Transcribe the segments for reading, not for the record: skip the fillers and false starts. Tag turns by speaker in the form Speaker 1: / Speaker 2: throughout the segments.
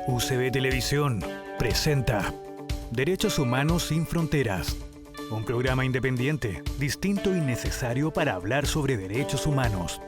Speaker 1: UCB Televisión presenta Derechos Humanos sin Fronteras, un programa independiente, distinto y necesario para hablar sobre derechos humanos.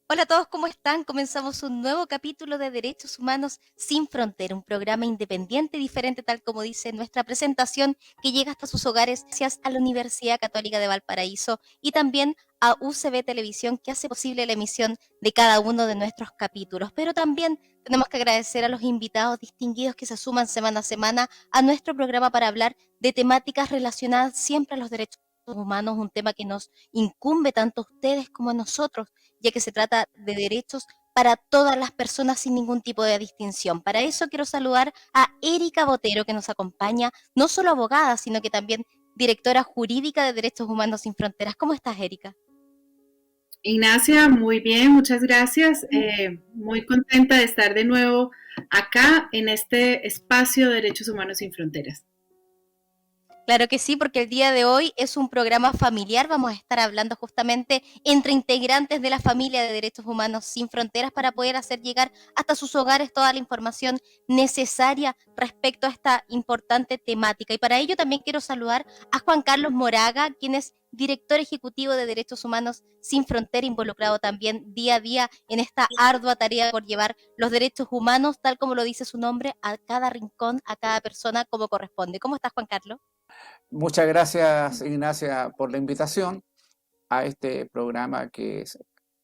Speaker 2: Hola a todos, ¿cómo están? Comenzamos un nuevo capítulo de Derechos Humanos sin Frontera, un programa independiente, diferente, tal como dice nuestra presentación, que llega hasta sus hogares gracias a la Universidad Católica de Valparaíso y también a UCB Televisión, que hace posible la emisión de cada uno de nuestros capítulos. Pero también tenemos que agradecer a los invitados distinguidos que se suman semana a semana a nuestro programa para hablar de temáticas relacionadas siempre a los derechos humanos, un tema que nos incumbe tanto a ustedes como a nosotros, ya que se trata de derechos para todas las personas sin ningún tipo de distinción. Para eso quiero saludar a Erika Botero, que nos acompaña, no solo abogada, sino que también directora jurídica de Derechos Humanos sin Fronteras. ¿Cómo estás, Erika?
Speaker 3: Ignacia, muy bien, muchas gracias. Muy contenta de estar de nuevo acá en este espacio de Derechos Humanos sin Fronteras.
Speaker 2: Claro que sí, porque el día de hoy es un programa familiar. Vamos a estar hablando justamente entre integrantes de la familia de Derechos Humanos sin Fronteras para poder hacer llegar hasta sus hogares toda la información necesaria respecto a esta importante temática. Y para ello también quiero saludar a Juan Carlos Moraga, quien es director ejecutivo de Derechos Humanos sin Frontera, involucrado también día a día en esta ardua tarea por llevar los derechos humanos, tal como lo dice su nombre, a cada rincón, a cada persona como corresponde. ¿Cómo estás, Juan Carlos?
Speaker 4: Muchas gracias, Ignacia, por la invitación a este programa que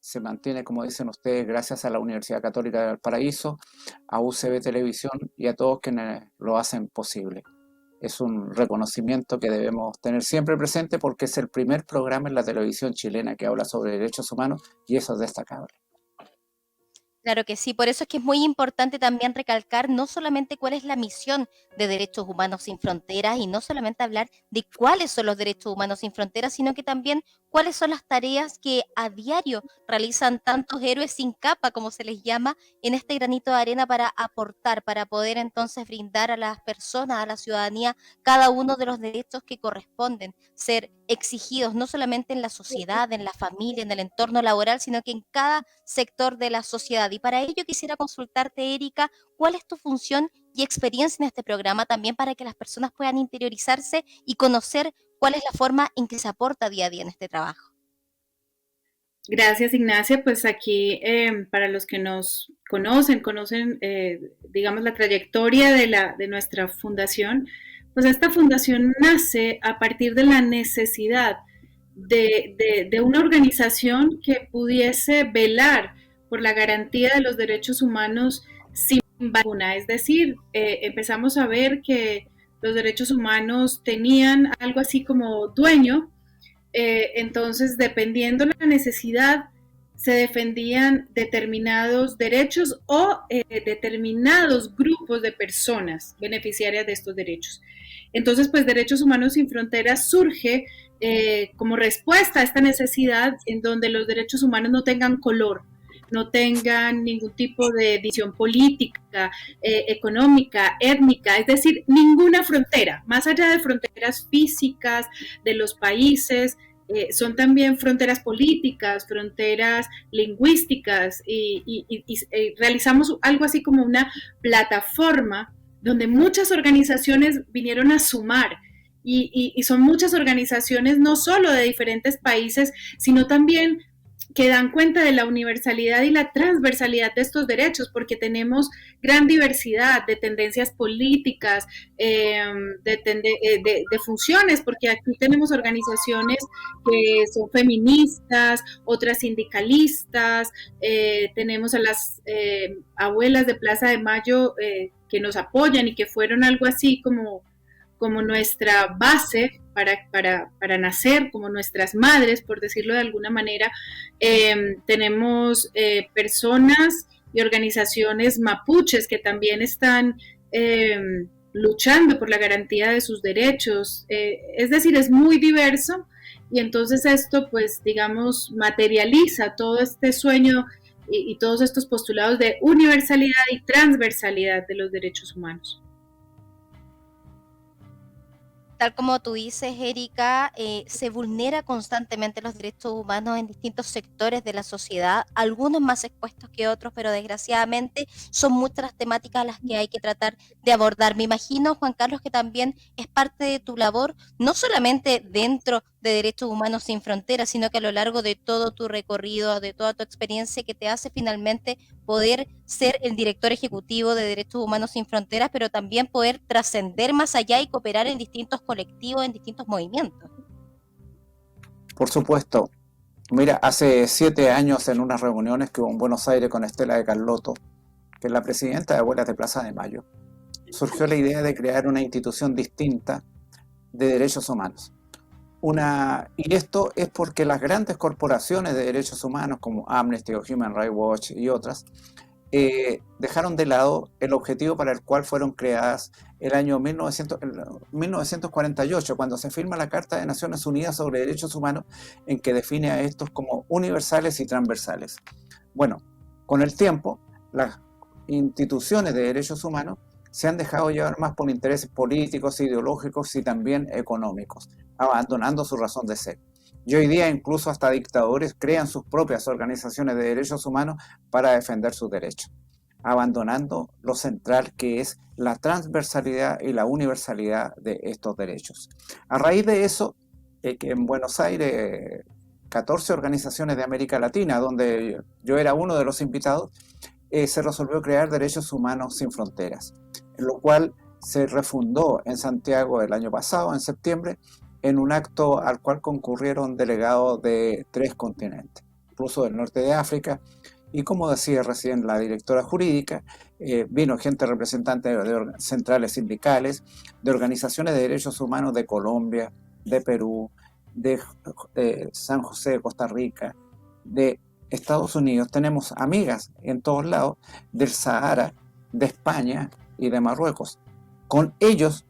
Speaker 4: se mantiene, como dicen ustedes, gracias a la Universidad Católica de Valparaíso, a UCB Televisión y a todos quienes lo hacen posible. Es un reconocimiento que debemos tener siempre presente porque es el primer programa en la televisión chilena que habla sobre derechos humanos y eso es destacable.
Speaker 2: Claro que sí, por eso es que es muy importante también recalcar no solamente cuál es la misión de Derechos Humanos sin Fronteras y no solamente hablar de cuáles son los derechos humanos sin fronteras, sino que también cuáles son las tareas que a diario realizan tantos héroes sin capa, como se les llama, en este granito de arena para aportar, para poder entonces brindar a las personas, a la ciudadanía, cada uno de los derechos que corresponden ser exigidos, no solamente en la sociedad, en la familia, en el entorno laboral, sino que en cada sector de la sociedad. Y para ello quisiera consultarte, Erika, cuál es tu función y experiencia en este programa, también para que las personas puedan interiorizarse y conocer cuál es la forma en que se aporta día a día en este trabajo.
Speaker 3: Gracias, Ignacia. Pues aquí, para los que nos conocen, digamos, la trayectoria de nuestra fundación, pues esta fundación nace a partir de la necesidad de una organización que pudiese velar por la garantía de los derechos humanos sin vacuna. Es decir, empezamos a ver que los derechos humanos tenían algo así como dueño. Entonces, dependiendo de la necesidad, se defendían determinados derechos o determinados grupos de personas beneficiarias de estos derechos. Entonces, pues Derechos Humanos sin Fronteras surge como respuesta a esta necesidad en donde los derechos humanos no tengan color, no tengan ningún tipo de división política, económica, étnica, es decir, ninguna frontera, más allá de fronteras físicas de los países, son también fronteras políticas, fronteras lingüísticas y realizamos algo así como una plataforma donde muchas organizaciones vinieron a sumar y son muchas organizaciones no solo de diferentes países, sino también que dan cuenta de la universalidad y la transversalidad de estos derechos, porque tenemos gran diversidad de tendencias políticas, de funciones, porque aquí tenemos organizaciones que son feministas, otras sindicalistas, tenemos a las abuelas de Plaza de Mayo que nos apoyan y que fueron algo así como nuestra base para nacer, como nuestras madres, por decirlo de alguna manera. Tenemos personas y organizaciones mapuches que también están luchando por la garantía de sus derechos. Es decir, es muy diverso y entonces esto, pues, digamos, materializa todo este sueño y todos estos postulados de universalidad y transversalidad de los derechos humanos.
Speaker 2: Tal como tú dices, Erika, se vulnera constantemente los derechos humanos en distintos sectores de la sociedad, algunos más expuestos que otros, pero desgraciadamente son muchas las temáticas a las que hay que tratar de abordar. Me imagino, Juan Carlos, que también es parte de tu labor, no solamente dentro de Derechos Humanos Sin Fronteras, sino que a lo largo de todo tu recorrido, de toda tu experiencia, que te hace finalmente poder ser el director ejecutivo de Derechos Humanos Sin Fronteras, pero también poder trascender más allá y cooperar en distintos colectivos, en distintos movimientos.
Speaker 4: Por supuesto, mira, hace 7 años en unas reuniones que hubo en Buenos Aires con Estela de Carlotto, que es la presidenta de Abuelas de Plaza de Mayo, surgió la idea de crear una institución distinta de derechos humanos. Y esto es porque las grandes corporaciones de derechos humanos como Amnesty o Human Rights Watch y otras dejaron de lado el objetivo para el cual fueron creadas el año 1948, cuando se firma la Carta de Naciones Unidas sobre Derechos Humanos, en que define a estos como universales y transversales. Bueno, con el tiempo, las instituciones de derechos humanos se han dejado llevar más por intereses políticos, ideológicos y también económicos, abandonando su razón de ser. Y hoy día incluso hasta dictadores crean sus propias organizaciones de derechos humanos para defender sus derechos, abandonando lo central que es la transversalidad y la universalidad de estos derechos. A raíz de eso, que en Buenos Aires 14 organizaciones de América Latina, donde yo era uno de los invitados, se resolvió crear Derechos Humanos Sin Fronteras, en lo cual se refundó en Santiago el año pasado, en septiembre, en un acto al cual concurrieron delegados de 3 continentes, incluso del norte de África, y como decía recién la directora jurídica, vino gente representante de centrales sindicales, de organizaciones de derechos humanos de Colombia, de Perú, de San José de Costa Rica, de Estados Unidos. Tenemos amigas en todos lados, del Sahara, de España y de Marruecos. Con ellos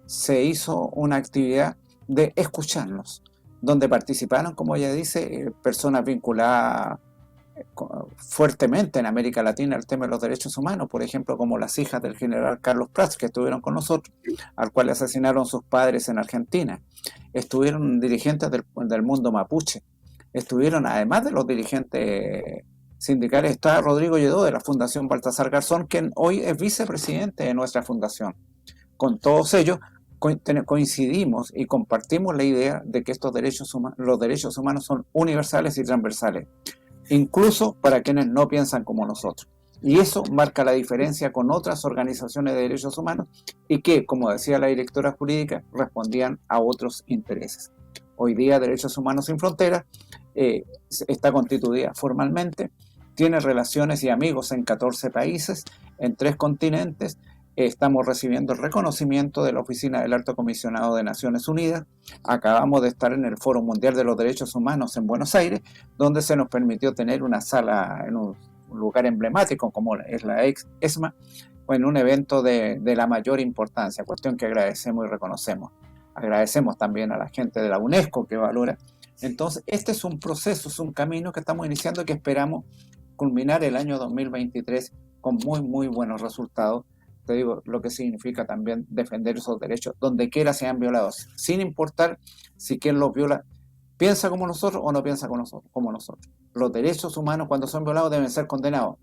Speaker 4: se hizo una actividad de escucharnos, donde participaron, como ella dice, personas vinculadas fuertemente en América Latina al tema de los derechos humanos, por ejemplo, como las hijas del general Carlos Prats, que estuvieron con nosotros, al cual asesinaron sus padres en Argentina. Estuvieron dirigentes del mundo mapuche. Estuvieron, además de los dirigentes sindicales, está Rodrigo Lledó de la Fundación Baltasar Garzón, quien hoy es vicepresidente de nuestra fundación. Con todos ellos coincidimos y compartimos la idea de que los derechos humanos son universales y transversales, incluso para quienes no piensan como nosotros. Y eso marca la diferencia con otras organizaciones de derechos humanos y que, como decía la directora jurídica, respondían a otros intereses. Hoy día Derechos Humanos Sin Fronteras está constituida formalmente, tiene relaciones y amigos en 14 países, en 3 continentes. Estamos recibiendo el reconocimiento de la Oficina del Alto Comisionado de Naciones Unidas. Acabamos de estar en el Foro Mundial de los Derechos Humanos en Buenos Aires, donde se nos permitió tener una sala en un lugar emblemático como es la ESMA, o en un evento de la mayor importancia, cuestión que agradecemos y reconocemos. Agradecemos también a la gente de la UNESCO que valora. Entonces, este es un proceso, es un camino que estamos iniciando y que esperamos culminar el año 2023 con muy, muy buenos resultados. Te digo lo que significa también defender esos derechos donde quiera sean violados, sin importar si quien los viola piensa como nosotros o no piensa como nosotros. Los derechos humanos cuando son violados deben ser condenados,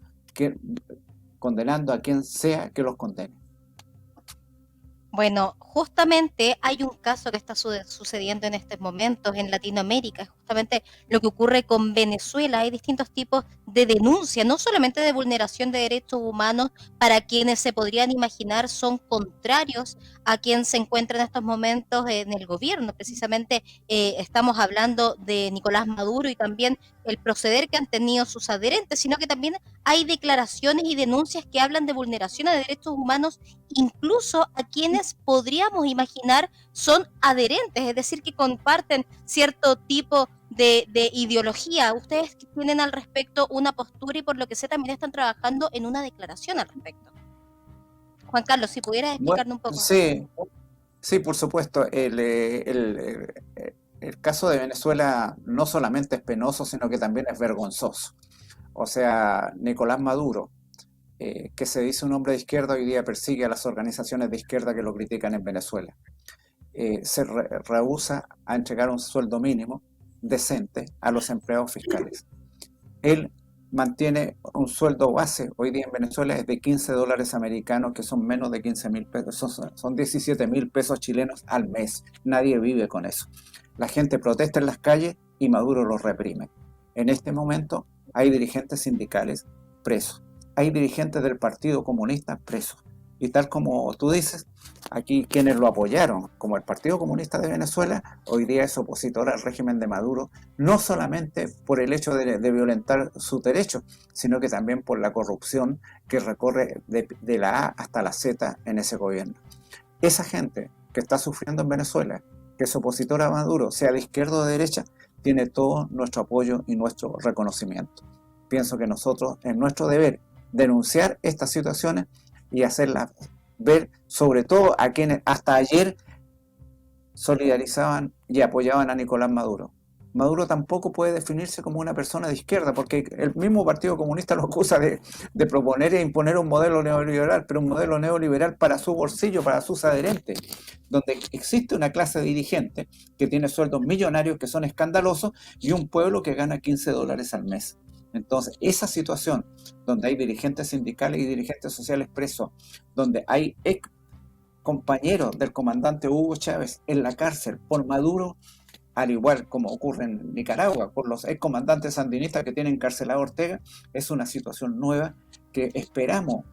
Speaker 4: condenando a quien sea que los condene.
Speaker 2: Bueno, justamente hay un caso que está sucediendo en estos momentos en Latinoamérica, justamente lo que ocurre con Venezuela. Hay distintos tipos de denuncia, no solamente de vulneración de derechos humanos para quienes se podrían imaginar son contrarios a quien se encuentra en estos momentos en el gobierno. Precisamente estamos hablando de Nicolás Maduro y también el proceder que han tenido sus adherentes, sino que también hay declaraciones y denuncias que hablan de vulneración de derechos humanos incluso a quienes podríamos imaginar son adherentes, es decir, que comparten cierto tipo de ideología. Ustedes tienen al respecto una postura y por lo que sé también están trabajando en una declaración al respecto. Juan Carlos, si pudieras explicarnos un poco.
Speaker 4: Sí, por supuesto. El caso de Venezuela no solamente es penoso, sino que también es vergonzoso. O sea, Nicolás Maduro, que se dice un hombre de izquierda, hoy día persigue a las organizaciones de izquierda que lo critican en Venezuela. se rehúsa a entregar un sueldo mínimo decente a los empleados fiscales. Él mantiene un sueldo base, hoy día en Venezuela es de $15 americanos, que son menos de 15.000 pesos, son 17.000 pesos chilenos al mes. Nadie vive con eso. La gente protesta en las calles y Maduro los reprime. En este momento hay dirigentes sindicales presos, hay dirigentes del Partido Comunista presos. Y tal como tú dices, aquí quienes lo apoyaron, como el Partido Comunista de Venezuela, hoy día es opositor al régimen de Maduro, no solamente por el hecho de violentar sus derechos, sino que también por la corrupción que recorre de la A hasta la Z en ese gobierno. Esa gente que está sufriendo en Venezuela, que es opositora a Maduro, sea de izquierda o de derecha, tiene todo nuestro apoyo y nuestro reconocimiento. Pienso que nosotros, es nuestro deber denunciar estas situaciones y hacerlas ver, sobre todo a quienes hasta ayer solidarizaban y apoyaban a Nicolás Maduro. Maduro tampoco puede definirse como una persona de izquierda, porque el mismo Partido Comunista lo acusa de proponer e imponer un modelo neoliberal, pero un modelo neoliberal para su bolsillo, para sus adherentes, donde existe una clase dirigente que tiene sueldos millonarios que son escandalosos y un pueblo que gana $15 al mes. Entonces, esa situación donde hay dirigentes sindicales y dirigentes sociales presos, donde hay ex compañeros del comandante Hugo Chávez en la cárcel por Maduro, al igual como ocurre en Nicaragua, por los excomandantes sandinistas que tienen encarcelado a Ortega, es una situación nueva que esperamos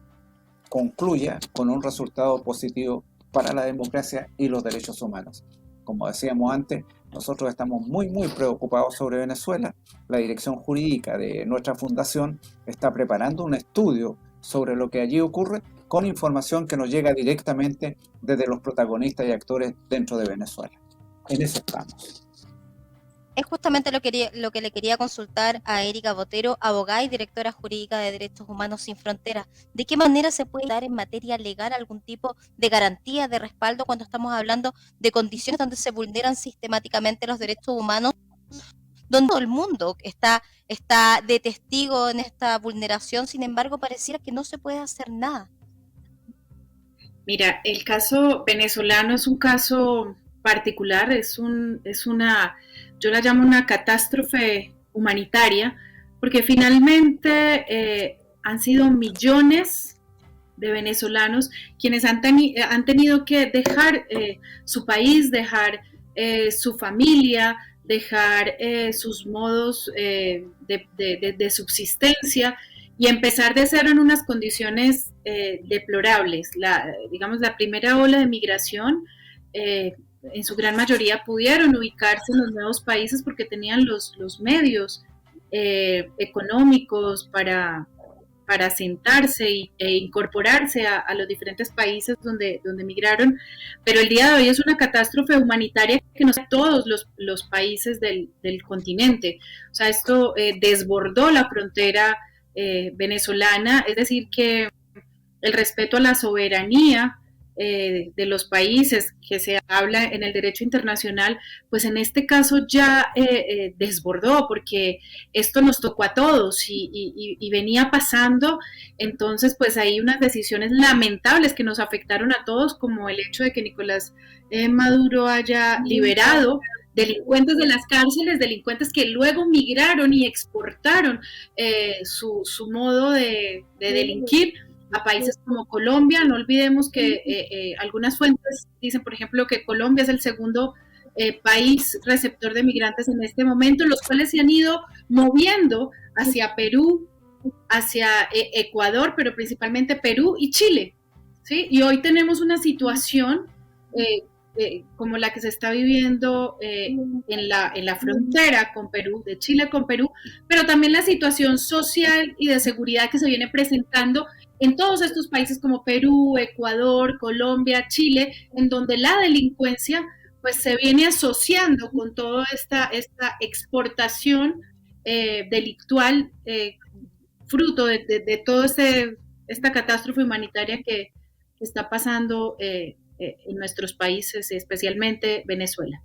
Speaker 4: concluya con un resultado positivo para la democracia y los derechos humanos. Como decíamos antes, nosotros estamos muy preocupados sobre Venezuela. La dirección jurídica de nuestra fundación está preparando un estudio sobre lo que allí ocurre con información que nos llega directamente desde los protagonistas y actores dentro de Venezuela. En eso estamos.
Speaker 2: Es justamente lo que le quería consultar a Erika Botero, abogada y directora jurídica de Derechos Humanos Sin Fronteras. ¿De qué manera se puede dar en materia legal algún tipo de garantía, de respaldo, cuando estamos hablando de condiciones donde se vulneran sistemáticamente los derechos humanos, donde todo el mundo está de testigo en esta vulneración? Sin embargo, pareciera que no se puede hacer nada.
Speaker 3: Mira, el caso venezolano es un caso particular, yo la llamo una catástrofe humanitaria, porque finalmente han sido millones de venezolanos quienes han tenido que dejar su país, dejar su familia, dejar sus modos de subsistencia y empezar de cero en unas condiciones deplorables. Digamos, la primera ola de migración, en su gran mayoría pudieron ubicarse en los nuevos países porque tenían los medios económicos para asentarse e incorporarse a los diferentes países donde migraron, pero el día de hoy es una catástrofe humanitaria que nos afecta a todos los países del continente. O sea, esto desbordó la frontera venezolana, es decir, que el respeto a la soberanía de los países que se habla en el derecho internacional, pues en este caso ya desbordó, porque esto nos tocó a todos y venía pasando. Entonces pues hay unas decisiones lamentables que nos afectaron a todos, como el hecho de que Nicolás Maduro haya liberado delincuentes de las cárceles, delincuentes que luego migraron y exportaron su modo de delinquir a países como Colombia. No olvidemos que algunas fuentes dicen, por ejemplo, que Colombia es el segundo país receptor de migrantes en este momento, los cuales se han ido moviendo hacia Perú, hacia Ecuador, pero principalmente Perú y Chile, ¿sí? Y hoy tenemos una situación como la que se está viviendo en la frontera con Perú, de Chile con Perú, pero también la situación social y de seguridad que se viene presentando en todos estos países como Perú, Ecuador, Colombia, Chile, en donde la delincuencia pues se viene asociando con toda esta exportación delictual, fruto de toda esta catástrofe humanitaria que está pasando en nuestros países, especialmente Venezuela.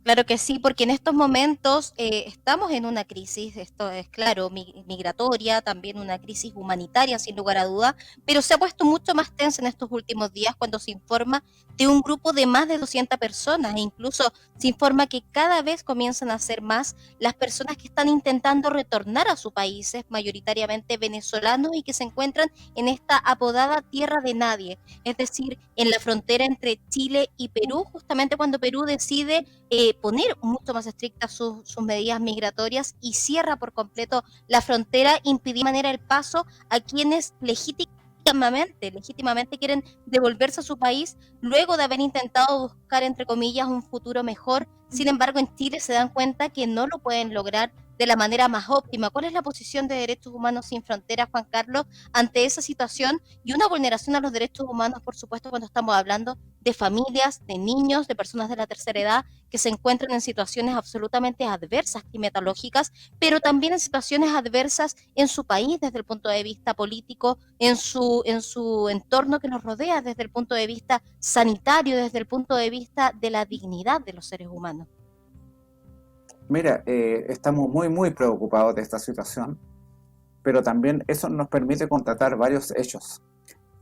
Speaker 2: Claro que sí, porque en estos momentos estamos en una crisis, esto es claro, migratoria, también una crisis humanitaria, sin lugar a duda, pero se ha puesto mucho más tensa en estos últimos días cuando se informa de un grupo de más de 200 personas e incluso se informa que cada vez comienzan a ser más las personas que están intentando retornar a sus países, mayoritariamente venezolanos y que se encuentran en esta apodada tierra de nadie, es decir, en la frontera entre Chile y Perú, justamente cuando Perú decide poner mucho más estrictas sus medidas migratorias y cierra por completo la frontera, impidiendo de manera el paso a quienes legítimamente quieren devolverse a su país luego de haber intentado buscar, entre comillas, un futuro mejor. Sin embargo, en Chile se dan cuenta que no lo pueden lograr de la manera más óptima. ¿Cuál es la posición de Derechos Humanos Sin Fronteras, Juan Carlos, ante esa situación y una vulneración a los derechos humanos, por supuesto, cuando estamos hablando de familias, de niños, de personas de la tercera edad que se encuentran en situaciones absolutamente adversas climatológicas, pero también en situaciones adversas en su país desde el punto de vista político, en su entorno que nos rodea desde el punto de vista sanitario, desde el punto de vista de la dignidad de los seres humanos?
Speaker 4: Mira, estamos muy preocupados de esta situación, pero también eso nos permite constatar varios hechos.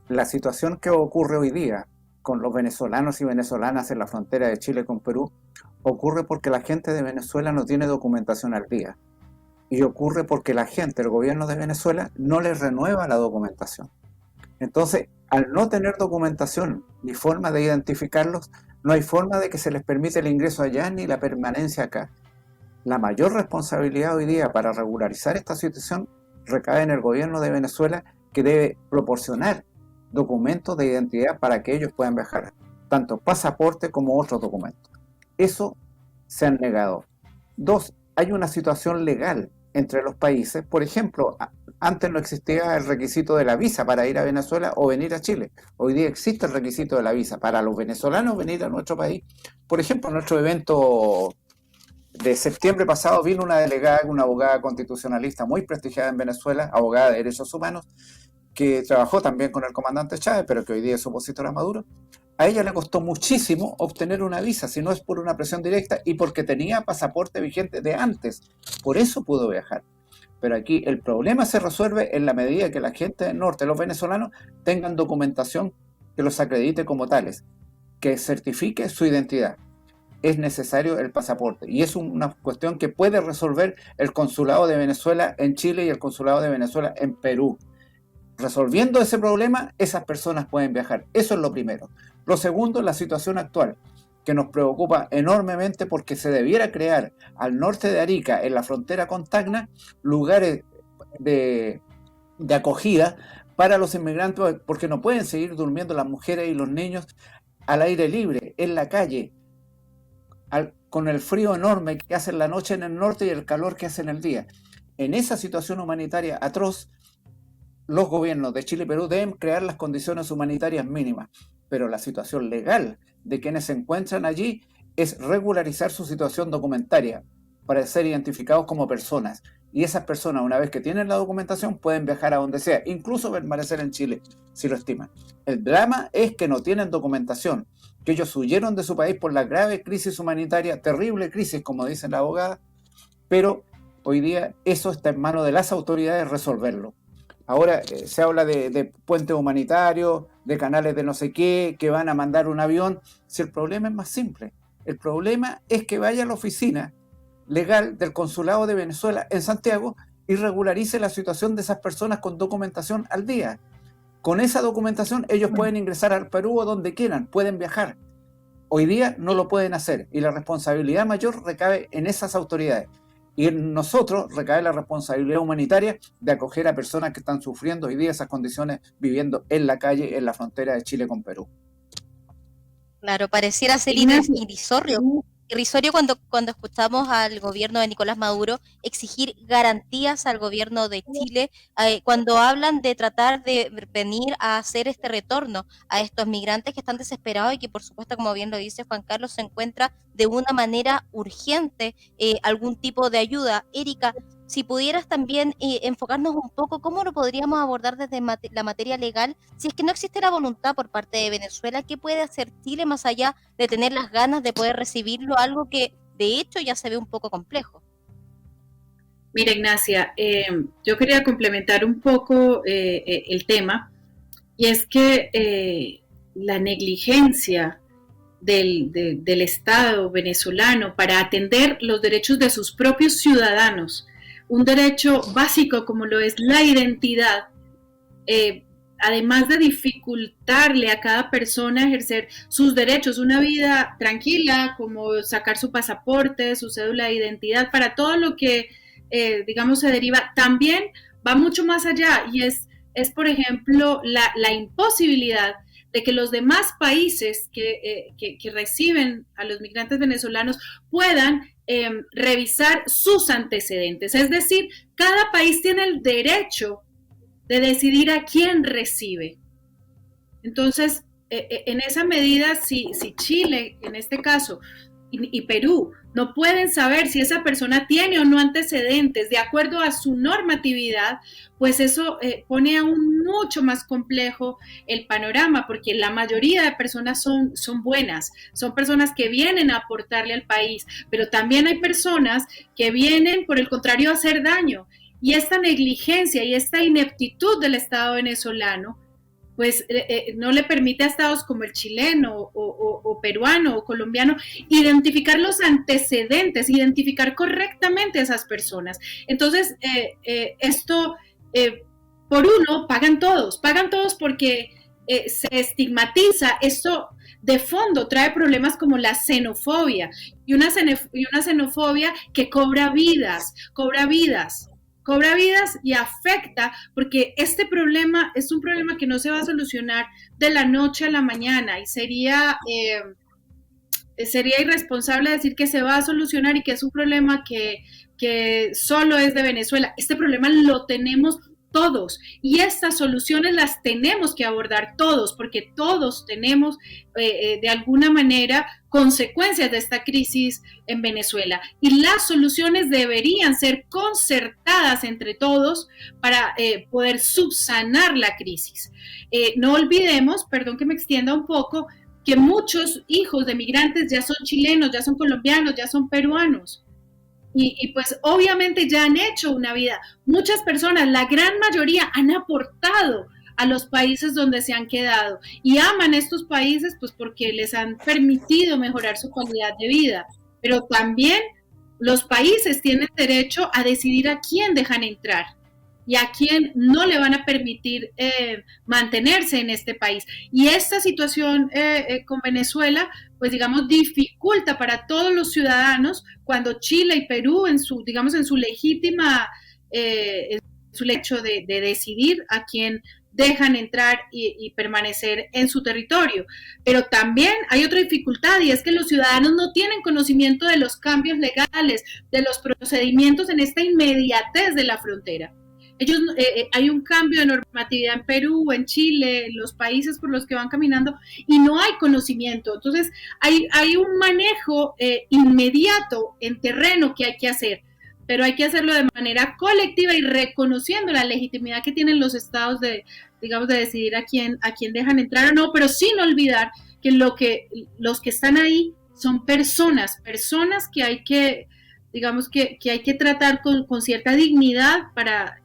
Speaker 4: La situación que ocurre hoy día con los venezolanos y venezolanas en la frontera de Chile con Perú ocurre porque la gente de Venezuela no tiene documentación al día. Y ocurre porque la gente, el gobierno de Venezuela, no les renueva la documentación. Entonces, al no tener documentación ni forma de identificarlos, no hay forma de que se les permite el ingreso allá ni la permanencia acá. La mayor responsabilidad hoy día para regularizar esta situación recae en el gobierno de Venezuela, que debe proporcionar documentos de identidad para que ellos puedan viajar, tanto pasaporte como otros documentos. Eso se han negado. Dos, hay una situación legal entre los países. Por ejemplo, antes no existía el requisito de la visa para ir a Venezuela o venir a Chile. Hoy día existe el requisito de la visa para los venezolanos venir a nuestro país. Por ejemplo, en nuestro evento de septiembre pasado vino una delegada, una abogada constitucionalista muy prestigiada en Venezuela, abogada de derechos humanos, que trabajó también con el comandante Chávez, pero que hoy día es opositor a Maduro. A ella le costó muchísimo obtener una visa, si no es por una presión directa y porque tenía pasaporte vigente de antes. Por eso pudo viajar. Pero aquí el problema se resuelve en la medida que la gente del norte, los venezolanos, tengan documentación que los acredite como tales, que certifique su identidad. Es necesario el pasaporte y es una cuestión que puede resolver el consulado de Venezuela en Chile y el consulado de Venezuela en Perú. Resolviendo ese problema, esas personas pueden viajar. Eso es lo primero. Lo segundo, la situación actual, que nos preocupa enormemente porque se debiera crear al norte de Arica, en la frontera con Tacna, lugares de acogida para los inmigrantes, porque no pueden seguir durmiendo las mujeres y los niños al aire libre, en la calle, con el frío enorme que hace en la noche en el norte y el calor que hace en el día. En esa situación humanitaria atroz, los gobiernos de Chile y Perú deben crear las condiciones humanitarias mínimas, pero la situación legal de quienes se encuentran allí es regularizar su situación documentaria para ser identificados como personas. Y esas personas, una vez que tienen la documentación, pueden viajar a donde sea, incluso permanecer en Chile, si lo estiman. El drama es que no tienen documentación, que ellos huyeron de su país por la grave crisis humanitaria, terrible crisis, como dice la abogada, pero hoy día eso está en manos de las autoridades resolverlo. Ahora se habla de puentes humanitarios, de canales de no sé qué, que van a mandar un avión. Si el problema es más simple, el problema es que vaya a la oficina legal del Consulado de Venezuela en Santiago y regularice la situación de esas personas con documentación al día. Con esa documentación ellos pueden ingresar al Perú o donde quieran, pueden viajar. Hoy día no lo pueden hacer y la responsabilidad mayor recae en esas autoridades. Y en nosotros recae la responsabilidad humanitaria de acoger a personas que están sufriendo hoy día esas condiciones viviendo en la calle, en la frontera de Chile con Perú.
Speaker 2: Claro, pareciera ser
Speaker 3: Ignacio,
Speaker 2: irrisorio cuando escuchamos al gobierno de Nicolás Maduro exigir garantías al gobierno de Chile, cuando hablan de tratar de venir a hacer este retorno a estos migrantes que están desesperados y que, por supuesto, como bien lo dice Juan Carlos, se encuentra de una manera urgente algún tipo de ayuda. Erika, si pudieras también enfocarnos un poco cómo lo podríamos abordar desde la materia legal, si es que no existe la voluntad por parte de Venezuela, ¿qué puede hacer Chile más allá de tener las ganas de poder recibirlo? Algo que de hecho ya se ve un poco complejo.
Speaker 3: Mira, Ignacia, yo quería complementar un poco el tema, y es que la negligencia del Estado venezolano para atender los derechos de sus propios ciudadanos, un derecho básico como lo es la identidad, además de dificultarle a cada persona ejercer sus derechos, una vida tranquila, como sacar su pasaporte, su cédula de identidad, para todo lo que, digamos, se deriva, también va mucho más allá, y es por ejemplo, la imposibilidad de que los demás países que reciben a los migrantes venezolanos puedan revisar sus antecedentes. Es decir, cada país tiene el derecho de decidir a quién recibe. Entonces, en esa medida, si Chile, en este caso, y Perú, no pueden saber si esa persona tiene o no antecedentes de acuerdo a su normatividad, pues eso pone aún mucho más complejo el panorama, porque la mayoría de personas son buenas, son personas que vienen a aportarle al país, pero también hay personas que vienen, por el contrario, a hacer daño. Y esta negligencia y esta ineptitud del Estado venezolano, pues no le permite a estados como el chileno o peruano o colombiano identificar los antecedentes, identificar correctamente a esas personas. Entonces, esto, por uno, pagan todos porque se estigmatiza. Esto de fondo trae problemas como la xenofobia, y una xenofobia que cobra vidas y afecta, porque este problema es un problema que no se va a solucionar de la noche a la mañana, y sería irresponsable decir que se va a solucionar y que es un problema que solo es de Venezuela. Este problema lo tenemos todos, y estas soluciones las tenemos que abordar todos, porque todos tenemos de alguna manera consecuencias de esta crisis en Venezuela, y las soluciones deberían ser concertadas entre todos para poder subsanar la crisis. No olvidemos, perdón que me extienda un poco, que muchos hijos de migrantes ya son chilenos, ya son colombianos, ya son peruanos. Y pues obviamente ya han hecho una vida. Muchas personas, la gran mayoría, han aportado a los países donde se han quedado y aman estos países pues porque les han permitido mejorar su calidad de vida. Pero también los países tienen derecho a decidir a quién dejan entrar y a quién no le van a permitir mantenerse en este país. Y esta situación con Venezuela, pues digamos, dificulta para todos los ciudadanos cuando Chile y Perú, en su legítima, en su hecho de decidir a quién dejan entrar y permanecer en su territorio. Pero también hay otra dificultad, y es que los ciudadanos no tienen conocimiento de los cambios legales, de los procedimientos en esta inmediatez de la frontera. Hay un cambio de normatividad en Perú, en Chile, en los países por los que van caminando, y no hay conocimiento. Entonces, hay un manejo inmediato en terreno que hay que hacer, pero hay que hacerlo de manera colectiva y reconociendo la legitimidad que tienen los estados de decidir a quién dejan entrar o no, pero sin olvidar que los que están ahí son personas que hay que hay que tratar con cierta dignidad para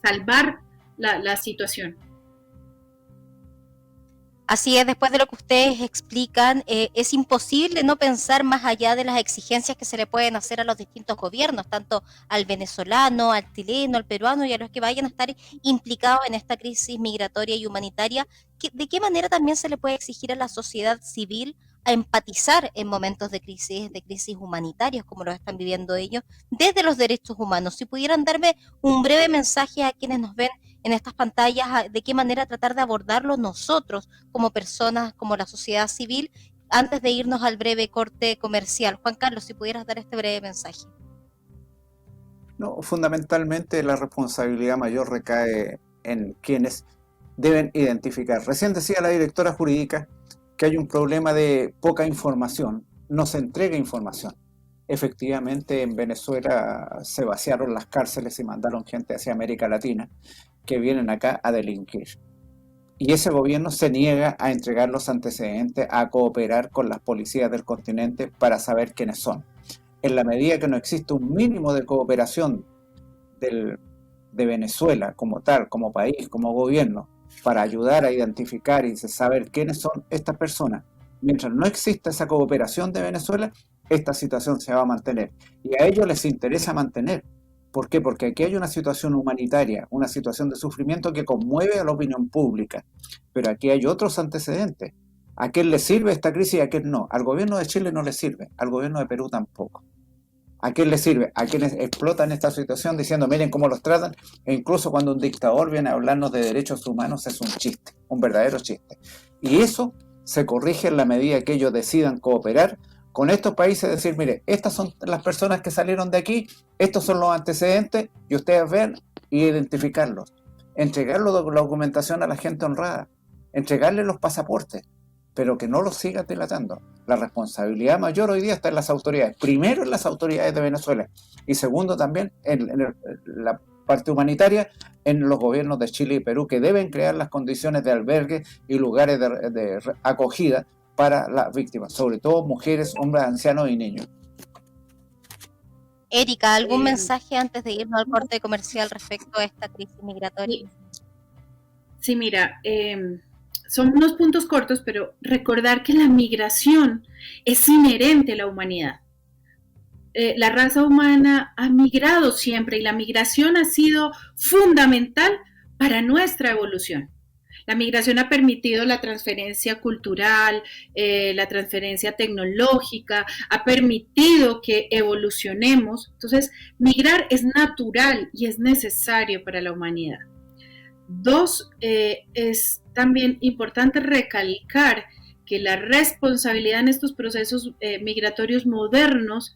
Speaker 3: salvar la situación.
Speaker 2: Así es, después de lo que ustedes explican, es imposible no pensar más allá de las exigencias que se le pueden hacer a los distintos gobiernos, tanto al venezolano, al chileno, al peruano y a los que vayan a estar implicados en esta crisis migratoria y humanitaria. ¿De qué manera también se le puede exigir a la sociedad civil a empatizar en momentos de crisis humanitarias como lo están viviendo ellos, desde los derechos humanos? Si pudieran darme un breve mensaje a quienes nos ven en estas pantallas, de qué manera tratar de abordarlo nosotros como personas, como la sociedad civil, antes de irnos al breve corte comercial. Juan Carlos, si pudieras dar este breve mensaje.
Speaker 4: No, fundamentalmente la responsabilidad mayor recae en quienes deben identificar. Recién decía la directora jurídica que hay un problema de poca información, no se entrega información. Efectivamente, en Venezuela se vaciaron las cárceles y mandaron gente hacia América Latina que vienen acá a delinquir. Y ese gobierno se niega a entregar los antecedentes, a cooperar con las policías del continente para saber quiénes son. en la medida que no existe un mínimo de cooperación de Venezuela como tal, como país, como gobierno, para ayudar a identificar y saber quiénes son estas personas, mientras no exista esa cooperación de Venezuela, esta situación se va a mantener. Y a ellos les interesa mantener. ¿Por qué? Porque aquí hay una situación humanitaria, una situación de sufrimiento que conmueve a la opinión pública. Pero aquí hay otros antecedentes. ¿A quién le sirve esta crisis y a quién no? Al gobierno de Chile no le sirve, al gobierno de Perú tampoco. ¿A quién le sirve? A quienes explotan esta situación diciendo, miren cómo los tratan, e incluso cuando un dictador viene a hablarnos de derechos humanos es un chiste, un verdadero chiste. Y eso se corrige en la medida que ellos decidan cooperar con estos países, decir, mire, estas son las personas que salieron de aquí, estos son los antecedentes, y ustedes ven y identificarlos. Entregar la documentación a la gente honrada, entregarle los pasaportes, pero que no los siga dilatando. La responsabilidad mayor hoy día está en las autoridades. Primero en las autoridades de Venezuela y segundo también en la parte humanitaria en los gobiernos de Chile y Perú, que deben crear las condiciones de albergue y lugares de acogida para las víctimas, sobre todo mujeres, hombres, ancianos y niños.
Speaker 2: Erika, ¿algún mensaje antes de irnos al corte comercial respecto a esta crisis migratoria?
Speaker 3: Sí, mira, son unos puntos cortos, pero recordar que la migración es inherente a la humanidad. La raza humana ha migrado siempre y la migración ha sido fundamental para nuestra evolución. La migración ha permitido la transferencia cultural, la transferencia tecnológica, ha permitido que evolucionemos. Entonces, migrar es natural y es necesario para la humanidad. Dos, es también importante recalcar que la responsabilidad en estos procesos migratorios modernos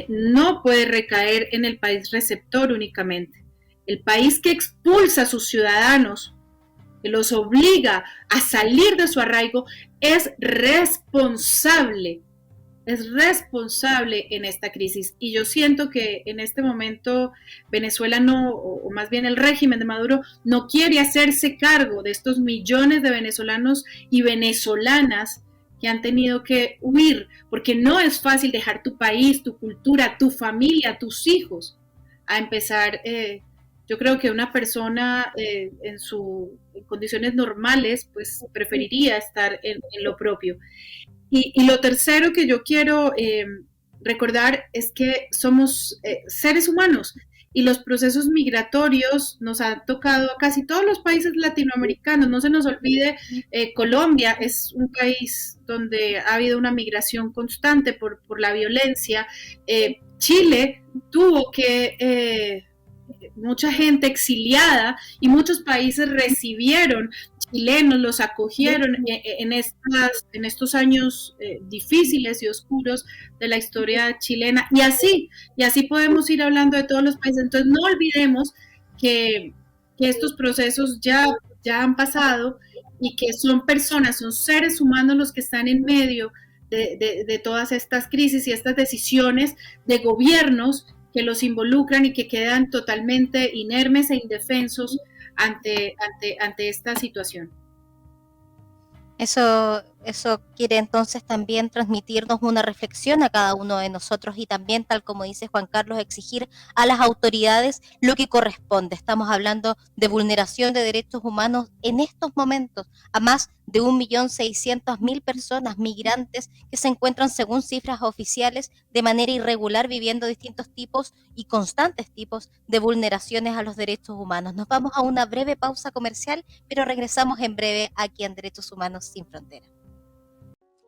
Speaker 3: no puede recaer en el país receptor únicamente. El país que expulsa a sus ciudadanos, que los obliga a salir de su arraigo, es responsable en esta crisis. Y yo siento que en este momento Venezuela no, o más bien el régimen de Maduro, no quiere hacerse cargo de estos millones de venezolanos y venezolanas que han tenido que huir, porque no es fácil dejar tu país, tu cultura, tu familia, tus hijos, a empezar. Yo creo que una persona en condiciones normales pues preferiría estar en lo propio. Y lo tercero que yo quiero recordar es que somos seres humanos y los procesos migratorios nos han tocado a casi todos los países latinoamericanos. No se nos olvide, Colombia es un país donde ha habido una migración constante por la violencia. Chile tuvo que... mucha gente exiliada y muchos países recibieron chilenos, los acogieron en estos años difíciles y oscuros de la historia chilena, y así podemos ir hablando de todos los países. Entonces no olvidemos que estos procesos ya han pasado y que son personas, son seres humanos los que están en medio de todas estas crisis y estas decisiones de gobiernos que los involucran y que quedan totalmente inermes e indefensos ante esta situación.
Speaker 2: Eso quiere entonces también transmitirnos una reflexión a cada uno de nosotros y también, tal como dice Juan Carlos, exigir a las autoridades lo que corresponde. Estamos hablando de vulneración de derechos humanos en estos momentos a más de 1.600.000 personas migrantes que se encuentran, según cifras oficiales, de manera irregular viviendo distintos tipos y constantes tipos de vulneraciones a los derechos humanos. Nos vamos a una breve pausa comercial, pero regresamos en breve aquí en Derechos Humanos Sin Fronteras.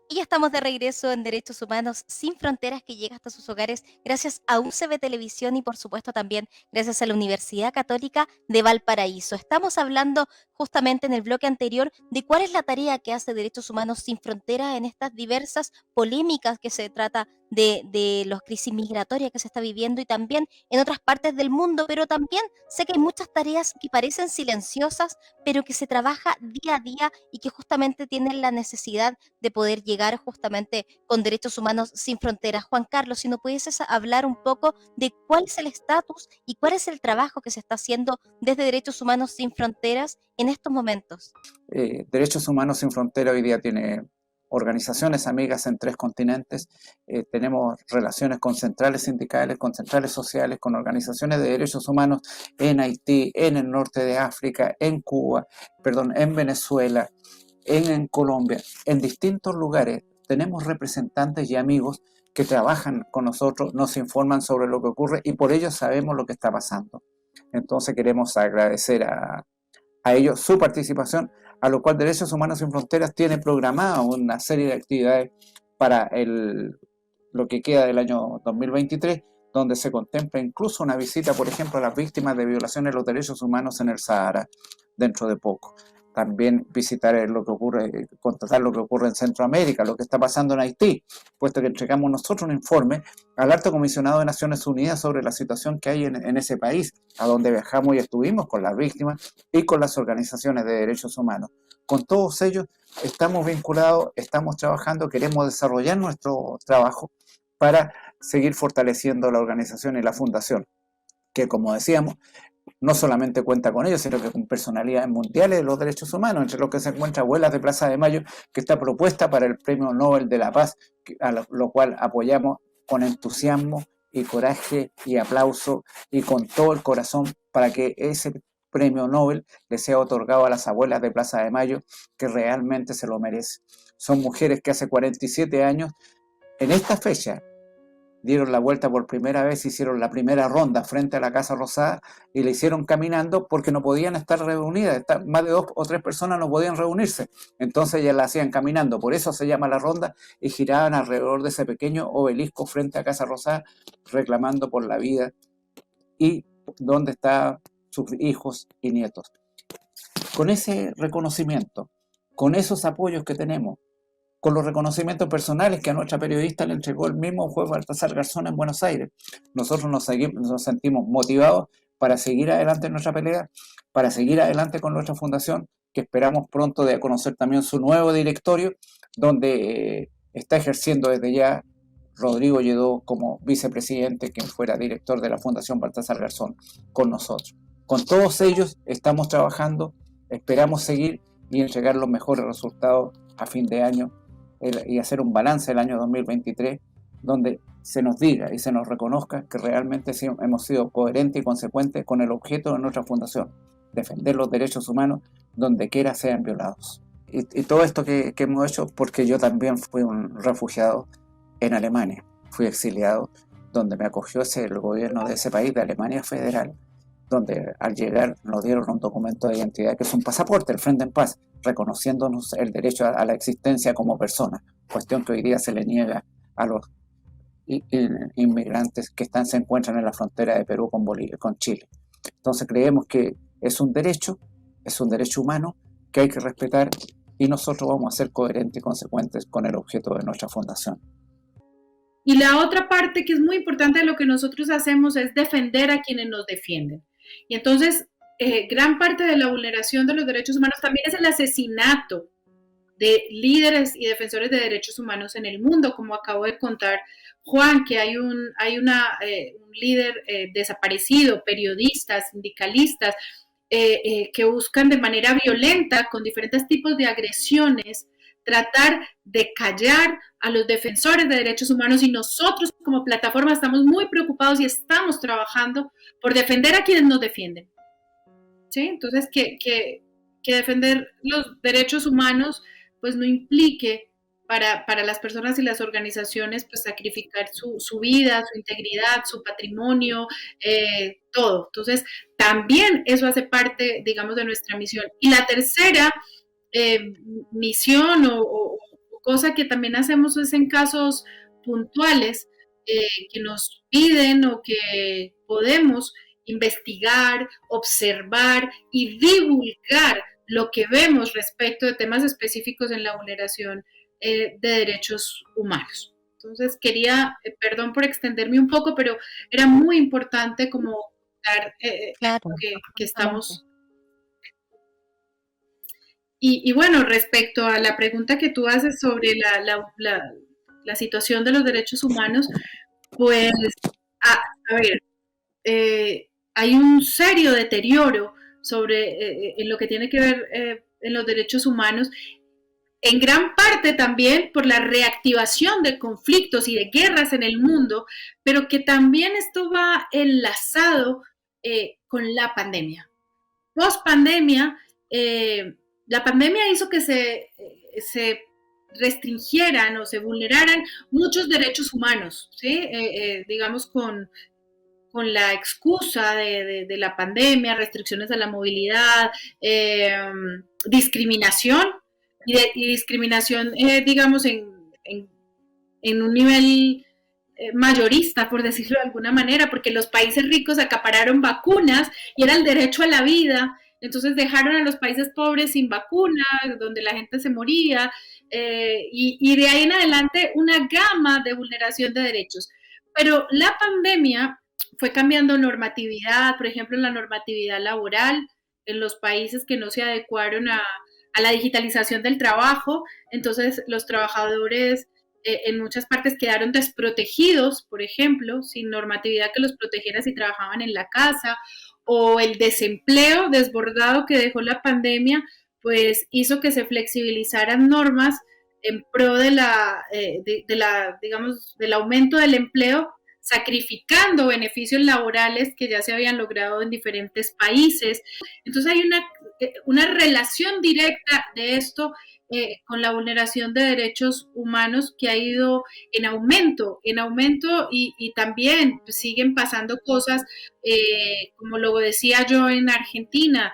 Speaker 2: Y ya estamos de regreso en Derechos Humanos Sin Fronteras, que llega hasta sus hogares gracias a UCB Televisión y por supuesto también gracias a la Universidad Católica de Valparaíso. Estamos hablando justamente en el bloque anterior de cuál es la tarea que hace Derechos Humanos Sin Fronteras en estas diversas polémicas que se trata de las crisis migratorias que se está viviendo y también en otras partes del mundo, pero también sé que hay muchas tareas que parecen silenciosas, pero que se trabaja día a día y que justamente tienen la necesidad de poder llegar justamente con Derechos Humanos Sin Fronteras. Juan Carlos, si nos pudieses hablar un poco de cuál es el estatus y cuál es el trabajo que se está haciendo desde Derechos Humanos Sin Fronteras en estos momentos.
Speaker 4: Derechos Humanos Sin Fronteras hoy día tiene organizaciones amigas en 3 continentes, tenemos relaciones con centrales sindicales, con centrales sociales, con organizaciones de derechos humanos en Haití, en el norte de África, en Cuba, en Venezuela, en Colombia, en distintos lugares. Tenemos representantes y amigos que trabajan con nosotros, nos informan sobre lo que ocurre y por ello sabemos lo que está pasando. Entonces queremos agradecer a ellos su participación, a lo cual Derechos Humanos Sin Fronteras tiene programada una serie de actividades para lo que queda del año 2023, donde se contempla incluso una visita, por ejemplo, a las víctimas de violaciones de los derechos humanos en el Sahara, dentro de poco. También visitar lo que ocurre, constatar lo que ocurre en Centroamérica, lo que está pasando en Haití, puesto que entregamos nosotros un informe al Alto Comisionado de Naciones Unidas sobre la situación que hay en ese país, a donde viajamos y estuvimos con las víctimas y con las organizaciones de derechos humanos. Con todos ellos estamos vinculados, estamos trabajando, queremos desarrollar nuestro trabajo para seguir fortaleciendo la organización y la fundación, que como decíamos, no solamente cuenta con ellos, sino que con personalidades mundiales de los derechos humanos, entre los que se encuentra Abuelas de Plaza de Mayo, que está propuesta para el Premio Nobel de la Paz, a lo cual apoyamos con entusiasmo y coraje y aplauso y con todo el corazón para que ese Premio Nobel le sea otorgado a las Abuelas de Plaza de Mayo, que realmente se lo merecen. Son mujeres que hace 47 años, en esta fecha, dieron la vuelta por primera vez, hicieron la primera ronda frente a la Casa Rosada y la hicieron caminando porque no podían estar reunidas, más de 2 o 3 personas no podían reunirse, entonces ellas la hacían caminando, por eso se llama la ronda, y giraban alrededor de ese pequeño obelisco frente a Casa Rosada reclamando por la vida y dónde están sus hijos y nietos. Con ese reconocimiento, con esos apoyos que tenemos, con los reconocimientos personales que a nuestra periodista le entregó el mismo juez Baltasar Garzón en Buenos Aires, nosotros nos sentimos motivados para seguir adelante en nuestra pelea, para seguir adelante con nuestra fundación, que esperamos pronto de conocer también su nuevo directorio, donde está ejerciendo desde ya Rodrigo Lledó como vicepresidente, quien fuera director de la Fundación Baltasar Garzón, con nosotros. Con todos ellos estamos trabajando, esperamos seguir y entregar los mejores resultados a fin de año y hacer un balance del año 2023 donde se nos diga y se nos reconozca que realmente hemos sido coherentes y consecuentes con el objeto de nuestra fundación, defender los derechos humanos donde quiera sean violados. Y todo esto que hemos hecho porque yo también fui un refugiado en Alemania, fui exiliado, donde me acogió el gobierno de ese país, de Alemania Federal, donde al llegar nos dieron un documento de identidad que es un pasaporte, el Frente en Paz, reconociéndonos el derecho a la existencia como persona, cuestión que hoy día se le niega a los inmigrantes que se encuentran en la frontera de Perú con Bolivia, con Chile. Entonces creemos que es un derecho humano que hay que respetar y nosotros vamos a ser coherentes y consecuentes con el objeto de nuestra fundación.
Speaker 3: Y la otra parte que es muy importante de lo que nosotros hacemos es defender a quienes nos defienden. Y entonces, gran parte de la vulneración de los derechos humanos también es el asesinato de líderes y defensores de derechos humanos en el mundo, como acabo de contar Juan, que hay un líder desaparecido, periodistas, sindicalistas, que buscan de manera violenta, con diferentes tipos de agresiones, tratar de callar a los defensores de derechos humanos, y nosotros como plataforma estamos muy preocupados y estamos trabajando por defender a quienes nos defienden. ¿Sí? Entonces, que defender los derechos humanos pues no implique para las personas y las organizaciones pues sacrificar su vida, su integridad, su patrimonio, todo. Entonces, también eso hace parte, digamos, de nuestra misión. Y la tercera misión o cosa que también hacemos es en casos puntuales que nos piden o que podemos investigar, observar y divulgar lo que vemos respecto de temas específicos en la vulneración de derechos humanos. Entonces quería, perdón por extenderme un poco, pero era muy importante como dar
Speaker 2: Claro,
Speaker 3: que estamos. Y bueno, respecto a la pregunta que tú haces sobre la situación de los derechos humanos, pues, a ver, hay un serio deterioro en lo que tiene que ver en los derechos humanos en gran parte también por la reactivación de conflictos y de guerras en el mundo, pero que también esto va enlazado con la pandemia. Post pandemia, la pandemia hizo que se restringieran o se vulneraran muchos derechos humanos, ¿sí? Digamos con la excusa de la pandemia, restricciones a la movilidad, discriminación, y discriminación, digamos, en un nivel mayorista, por decirlo de alguna manera, porque los países ricos acapararon vacunas y era el derecho a la vida, entonces dejaron a los países pobres sin vacunas, donde la gente se moría, y de ahí en adelante una gama de vulneración de derechos. Pero la pandemia fue cambiando normatividad, por ejemplo, la normatividad laboral en los países que no se adecuaron a la digitalización del trabajo, entonces los trabajadores en muchas partes quedaron desprotegidos, por ejemplo, sin normatividad que los protegiera si trabajaban en la casa, o el desempleo desbordado que dejó la pandemia, pues hizo que se flexibilizaran normas en pro digamos, del aumento del empleo, sacrificando beneficios laborales que ya se habían logrado en diferentes países. Entonces hay una relación directa de esto con la vulneración de derechos humanos que ha ido en aumento y también pues, siguen pasando cosas, como lo decía yo en Argentina,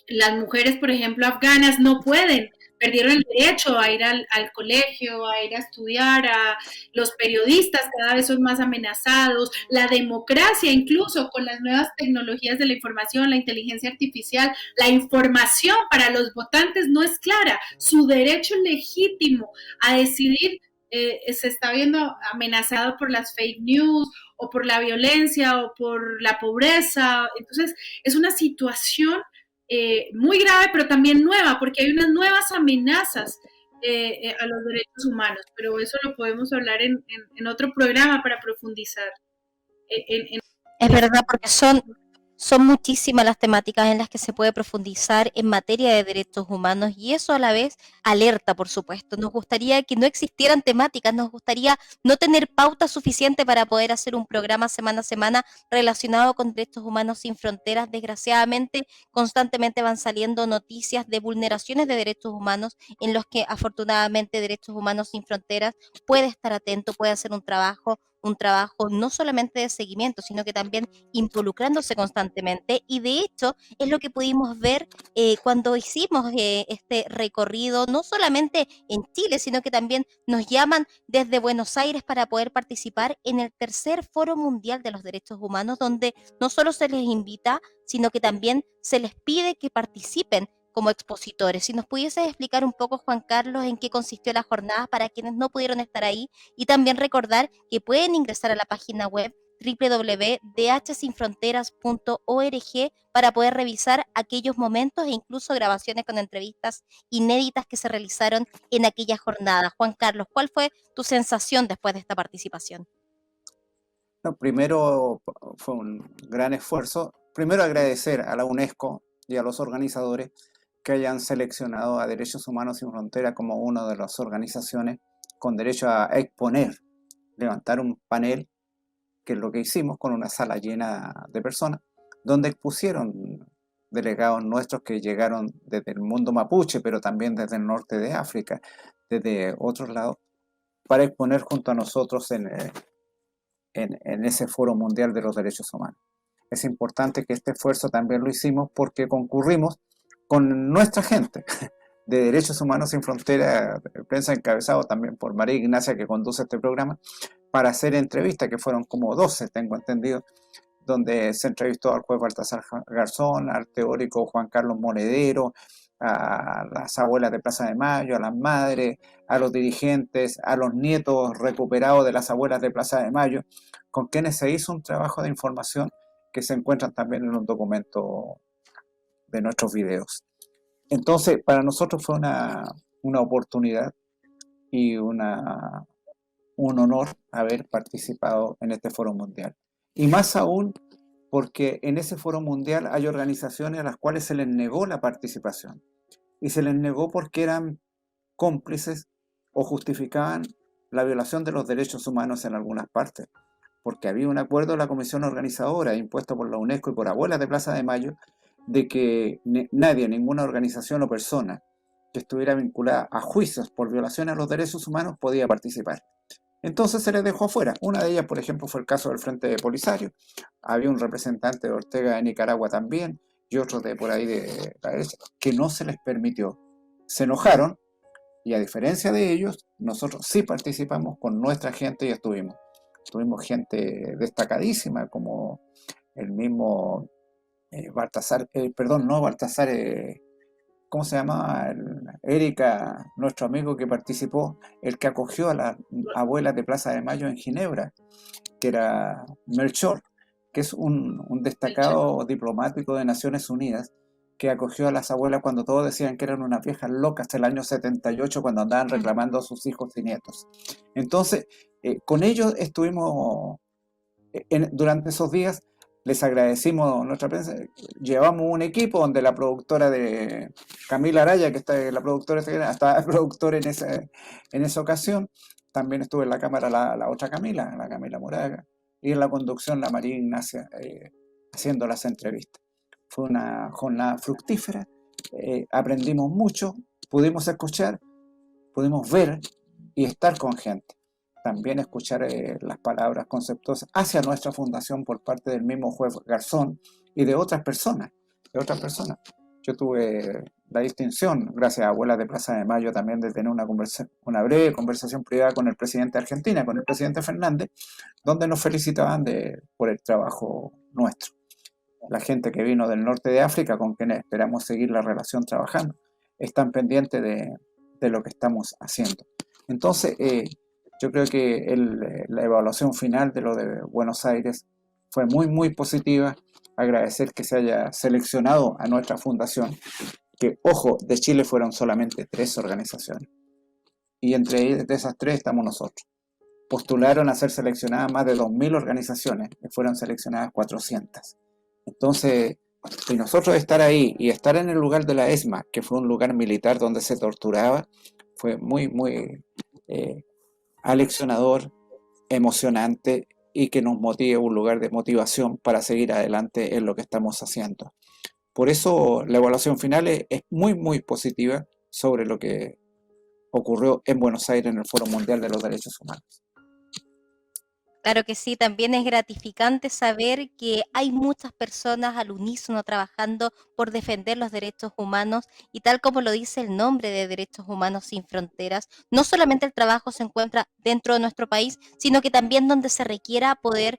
Speaker 3: las mujeres, por ejemplo, afganas no pueden, perdieron el derecho a ir al colegio, a ir a estudiar, los periodistas cada vez son más amenazados, la democracia incluso con las nuevas tecnologías de la información, la inteligencia artificial, la información para los votantes no es clara, su derecho legítimo a decidir se está viendo amenazado por las fake news o por la violencia o por la pobreza, entonces es una situación muy grave, pero también nueva, porque hay unas nuevas amenazas a los derechos humanos, pero eso lo podemos hablar en otro programa para profundizar.
Speaker 2: Es verdad, porque son muchísimas las temáticas en las que se puede profundizar en materia de derechos humanos y eso a la vez alerta, por supuesto. Nos gustaría que no existieran temáticas, nos gustaría no tener pauta suficiente para poder hacer un programa semana a semana relacionado con derechos humanos sin fronteras. Desgraciadamente, constantemente van saliendo noticias de vulneraciones de derechos humanos en los que afortunadamente Derechos Humanos Sin Fronteras puede estar atento, puede hacer un trabajo no solamente de seguimiento, sino que también involucrándose constantemente y de hecho es lo que pudimos ver cuando hicimos este recorrido, no solamente en Chile, sino que también nos llaman desde Buenos Aires para poder participar en el tercer Foro Mundial de los Derechos Humanos, donde no solo se les invita, sino que también se les pide que participen como expositores. Si nos pudieses explicar un poco, Juan Carlos, en qué consistió la jornada para quienes no pudieron estar ahí y también recordar que pueden ingresar a la página web www.dhsinfronteras.org para poder revisar aquellos momentos e incluso grabaciones con entrevistas inéditas que se realizaron en aquella jornada. Juan Carlos, ¿cuál fue tu sensación después de esta participación?
Speaker 4: No, primero fue un gran esfuerzo. Primero agradecer a la UNESCO y a los organizadores que hayan seleccionado a Derechos Humanos Sin Fronteras como una de las organizaciones con derecho a exponer, levantar un panel, que es lo que hicimos con una sala llena de personas, donde expusieron delegados nuestros que llegaron desde el mundo mapuche, pero también desde el norte de África, desde otros lados, para exponer junto a nosotros en ese Foro Mundial de los Derechos Humanos. Es importante que este esfuerzo también lo hicimos porque concurrimos con nuestra gente de Derechos Humanos Sin Fronteras, prensa encabezado también por María Ignacia, que conduce este programa, para hacer entrevistas, que fueron como 12, tengo entendido, donde se entrevistó al juez Baltasar Garzón, al teórico Juan Carlos Monedero, a las abuelas de Plaza de Mayo, a las madres, a los dirigentes, a los nietos recuperados de las abuelas de Plaza de Mayo, con quienes se hizo un trabajo de información que se encuentran también en un documento de nuestros videos. Entonces, para nosotros fue una oportunidad y un honor haber participado en este Foro Mundial. Y más aún porque en ese Foro Mundial hay organizaciones a las cuales se les negó la participación. y se les negó porque eran cómplices o justificaban la violación de los derechos humanos en algunas partes, porque había un acuerdo de la comisión organizadora impuesto por la UNESCO y por Abuelas de Plaza de Mayo de que nadie, ninguna organización o persona que estuviera vinculada a juicios por violación a los derechos humanos podía participar. Entonces se les dejó afuera. Una de ellas, por ejemplo, fue el caso del Frente de Polisario. Había un representante de Ortega de Nicaragua también y otros de por ahí de la derecha, que no se les permitió. Se enojaron y, a diferencia de ellos, nosotros sí participamos con nuestra gente y tuvimos gente destacadísima como el mismo Baltasar, perdón, no Baltasar, ¿cómo se llama? Erika, nuestro amigo que participó, el que acogió a las abuelas de Plaza de Mayo en Ginebra, que era Melchor, que es un destacado diplomático de Naciones Unidas, que acogió a las abuelas cuando todos decían que eran unas viejas locas hasta el año 78, cuando andaban reclamando a sus hijos y nietos. Entonces, con ellos estuvimos durante esos días. Les agradecimos nuestra prensa. Llevamos un equipo donde la productora de Camila Araya, que está la productora, estaba productor en esa ocasión. También estuvo en la cámara la otra Camila, la Camila Moraga, y en la conducción la María Ignacia, haciendo las entrevistas. Fue una jornada fructífera, aprendimos mucho, pudimos escuchar, pudimos ver y estar con gente. También escuchar las palabras conceptuosas hacia nuestra fundación por parte del mismo juez Garzón y de otras personas. Yo tuve la distinción, gracias a Abuelas de Plaza de Mayo, también de tener una breve conversación privada con el presidente de Argentina, con el presidente Fernández, donde nos felicitaban por el trabajo nuestro. La gente que vino del norte de África, con quienes esperamos seguir la relación trabajando, están pendientes de lo que estamos haciendo. Entonces, yo creo que la evaluación final de lo de Buenos Aires fue muy, muy positiva. Agradecer que se haya seleccionado a nuestra fundación, que, ojo, de Chile fueron solamente 3 organizaciones. Y entre esas 3 estamos nosotros. Postularon a ser seleccionadas más de 2.000 organizaciones, y fueron seleccionadas 400. Entonces, y nosotros estar ahí y estar en el lugar de la ESMA, que fue un lugar militar donde se torturaba, fue muy, muy aleccionador, emocionante, y que nos motive, un lugar de motivación para seguir adelante en lo que estamos haciendo. Por eso la evaluación final es muy, muy positiva sobre lo que ocurrió en Buenos Aires en el Foro Mundial de los Derechos Humanos.
Speaker 2: Claro que sí, también es gratificante saber que hay muchas personas al unísono trabajando por defender los derechos humanos y, tal como lo dice el nombre de Derechos Humanos Sin Fronteras, no solamente el trabajo se encuentra dentro de nuestro país, sino que también donde se requiera poder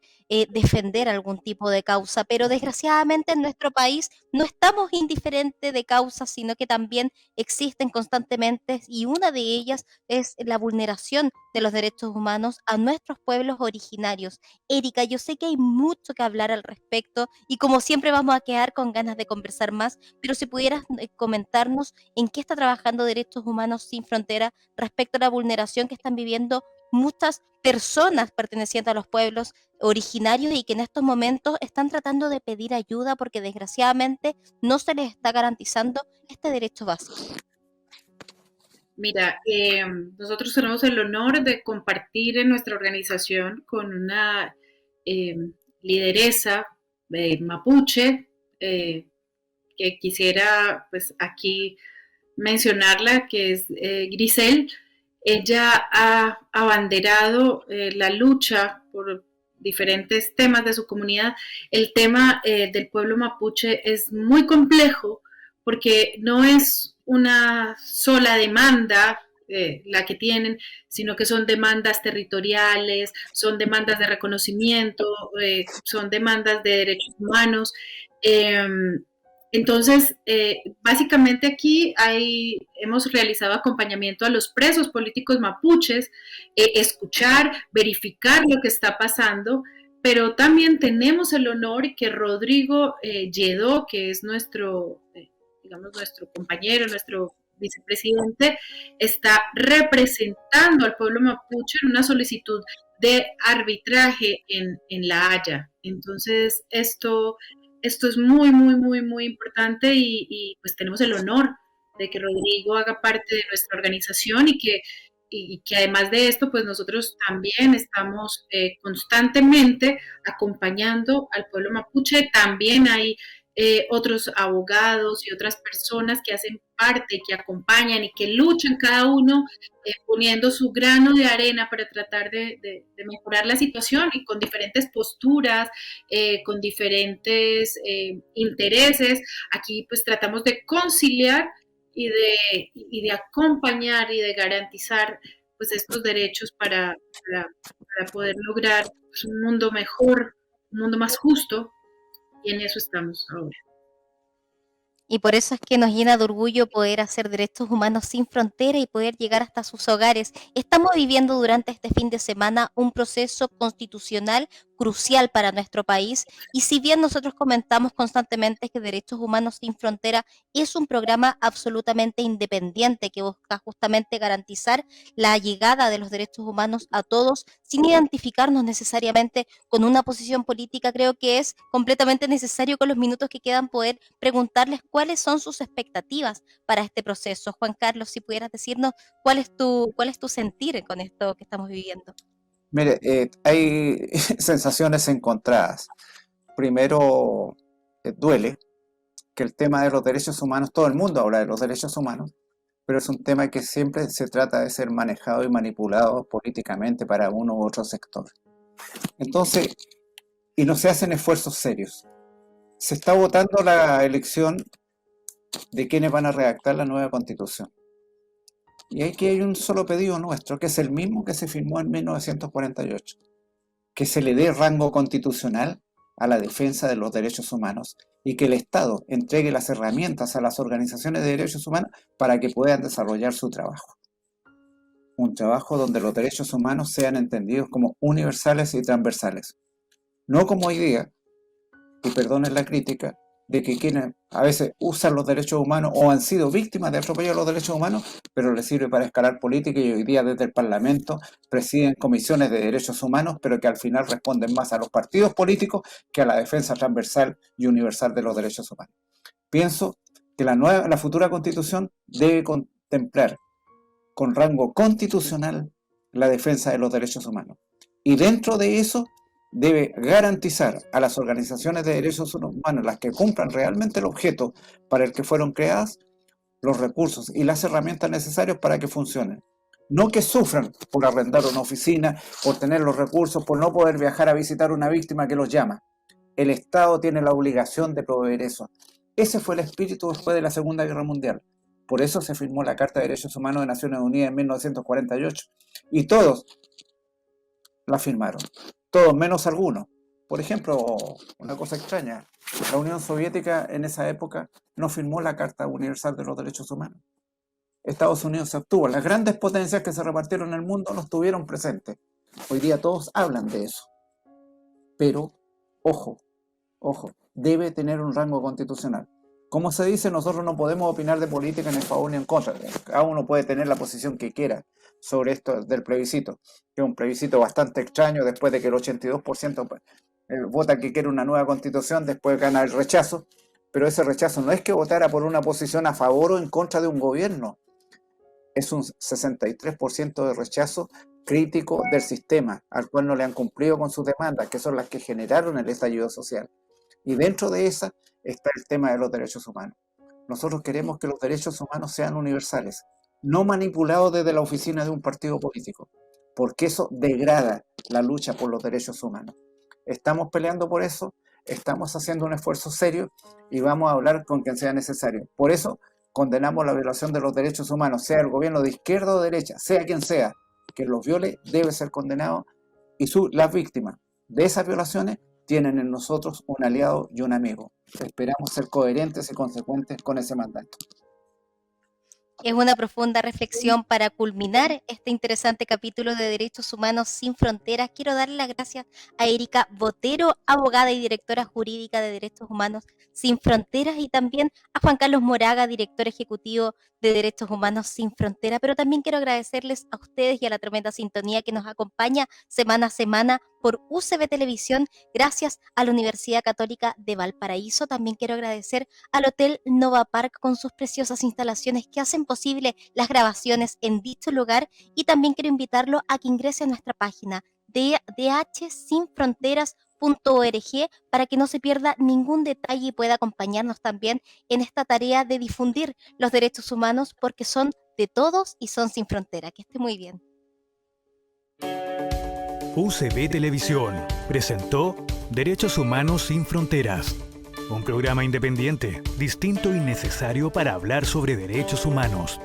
Speaker 2: defender algún tipo de causa. Pero desgraciadamente en nuestro país no estamos indiferentes de causas, sino que también existen constantemente, y una de ellas es la vulneración de los derechos humanos a nuestros pueblos originarios. Erika, yo sé que hay mucho que hablar al respecto y, como siempre, vamos a quedar con ganas de conversar más, pero si pudieras comentarnos en qué está trabajando Derechos Humanos Sin Frontera respecto a la vulneración que están viviendo muchas personas pertenecientes a los pueblos originarios y que en estos momentos están tratando de pedir ayuda porque desgraciadamente no se les está garantizando este derecho básico.
Speaker 3: Mira, nosotros tenemos el honor de compartir en nuestra organización con una lideresa mapuche, que quisiera pues aquí mencionarla, que es Grisel. Ella ha abanderado la lucha por diferentes temas de su comunidad. El tema del pueblo mapuche es muy complejo porque no es una sola demanda la que tienen, sino que son demandas territoriales, son demandas de reconocimiento, son demandas de derechos humanos. Entonces, básicamente aquí hemos realizado acompañamiento a los presos políticos mapuches, escuchar, verificar lo que está pasando, pero también tenemos el honor que Rodrigo Lledó, que es nuestro compañero, nuestro vicepresidente, está representando al pueblo mapuche en una solicitud de arbitraje en La Haya. Entonces, esto es muy, muy, muy, muy importante y pues tenemos el honor de que Rodrigo haga parte de nuestra organización y que además de esto, pues nosotros también estamos constantemente acompañando al pueblo mapuche. También hay otros abogados y otras personas que hacen parte, que acompañan y que luchan cada uno poniendo su grano de arena para tratar de mejorar la situación y con diferentes posturas, con diferentes intereses. Aquí pues tratamos de conciliar y de acompañar y de garantizar pues estos derechos para poder lograr pues, un mundo mejor, un mundo más justo, y en eso estamos ahora.
Speaker 2: Y por eso es que nos llena de orgullo poder hacer derechos humanos sin frontera y poder llegar hasta sus hogares. Estamos viviendo durante este fin de semana un proceso constitucional crucial para nuestro país y si bien nosotros comentamos constantemente que Derechos Humanos sin Frontera es un programa absolutamente independiente que busca justamente garantizar la llegada de los derechos humanos a todos sin identificarnos necesariamente con una posición política, creo que es completamente necesario con los minutos que quedan poder preguntarles cuáles son sus expectativas para este proceso. Juan Carlos, si pudieras decirnos cuál es tu sentir con esto que estamos viviendo.
Speaker 4: Mire, hay sensaciones encontradas. Primero, duele que el tema de los derechos humanos, todo el mundo habla de los derechos humanos, pero es un tema que siempre se trata de ser manejado y manipulado políticamente para uno u otro sector. Entonces, y no se hacen esfuerzos serios. Se está votando la elección de quienes van a redactar la nueva Constitución. Y aquí hay un solo pedido nuestro, que es el mismo que se firmó en 1948, que se le dé rango constitucional a la defensa de los derechos humanos y que el Estado entregue las herramientas a las organizaciones de derechos humanos para que puedan desarrollar su trabajo. Un trabajo donde los derechos humanos sean entendidos como universales y transversales. No como hoy día, y perdonen la crítica, de que quienes a veces usan los derechos humanos o han sido víctimas de atropello a los derechos humanos, pero les sirve para escalar política y hoy día desde el Parlamento presiden comisiones de derechos humanos, pero que al final responden más a los partidos políticos que a la defensa transversal y universal de los derechos humanos. Pienso que la futura Constitución debe contemplar con rango constitucional la defensa de los derechos humanos. Y dentro de eso debe garantizar a las organizaciones de derechos humanos, las que cumplan realmente el objeto para el que fueron creadas, los recursos y las herramientas necesarias para que funcionen. No que sufran por arrendar una oficina, por tener los recursos, por no poder viajar a visitar una víctima que los llama. El Estado tiene la obligación de proveer eso. Ese fue el espíritu después de la Segunda Guerra Mundial. Por eso se firmó la Carta de Derechos Humanos de Naciones Unidas en 1948. Y todos la firmaron. Todos menos algunos. Por ejemplo, una cosa extraña, la Unión Soviética en esa época no firmó la Carta Universal de los Derechos Humanos. Estados Unidos se obtuvo. Las grandes potencias que se repartieron en el mundo no estuvieron presentes. Hoy día todos hablan de eso. Pero, ojo, debe tener un rango constitucional. Como se dice, nosotros no podemos opinar de política ni en favor ni en contra. Cada uno puede tener la posición que quiera sobre esto del plebiscito, que es un plebiscito bastante extraño después de que el 82% vota que quiere una nueva constitución, después gana el rechazo, pero ese rechazo no es que votara por una posición a favor o en contra de un gobierno, es un 63% de rechazo crítico del sistema, al cual no le han cumplido con sus demandas, que son las que generaron el estallido social. Y dentro de esa está el tema de los derechos humanos. Nosotros queremos que los derechos humanos sean universales, no manipulados desde la oficina de un partido político, porque eso degrada la lucha por los derechos humanos. Estamos peleando por eso, estamos haciendo un esfuerzo serio y vamos a hablar con quien sea necesario. Por eso condenamos la violación de los derechos humanos, sea el gobierno de izquierda o derecha, sea quien sea, que los viole debe ser condenado y las víctimas de esas violaciones tienen en nosotros un aliado y un amigo. Esperamos ser coherentes y consecuentes con ese mandato.
Speaker 2: Es una profunda reflexión para culminar este interesante capítulo de Derechos Humanos sin Fronteras. Quiero darle las gracias a Erika Botero, abogada y directora jurídica de Derechos Humanos sin Fronteras, y también a Juan Carlos Moraga, director ejecutivo de Derechos Humanos sin Fronteras. Pero también quiero agradecerles a ustedes y a la tremenda sintonía que nos acompaña semana a semana por UCB Televisión, gracias a la Universidad Católica de Valparaíso. También quiero agradecer al Hotel Nova Park con sus preciosas instalaciones que hacen posible las grabaciones en dicho lugar, y también quiero invitarlo a que ingrese a nuestra página dhsinfronteras.org para que no se pierda ningún detalle y pueda acompañarnos también en esta tarea de difundir los derechos humanos, porque son de todos y son sin frontera. Que esté muy bien.
Speaker 1: UCB Televisión presentó Derechos Humanos sin Fronteras, un programa independiente, distinto y necesario para hablar sobre derechos humanos.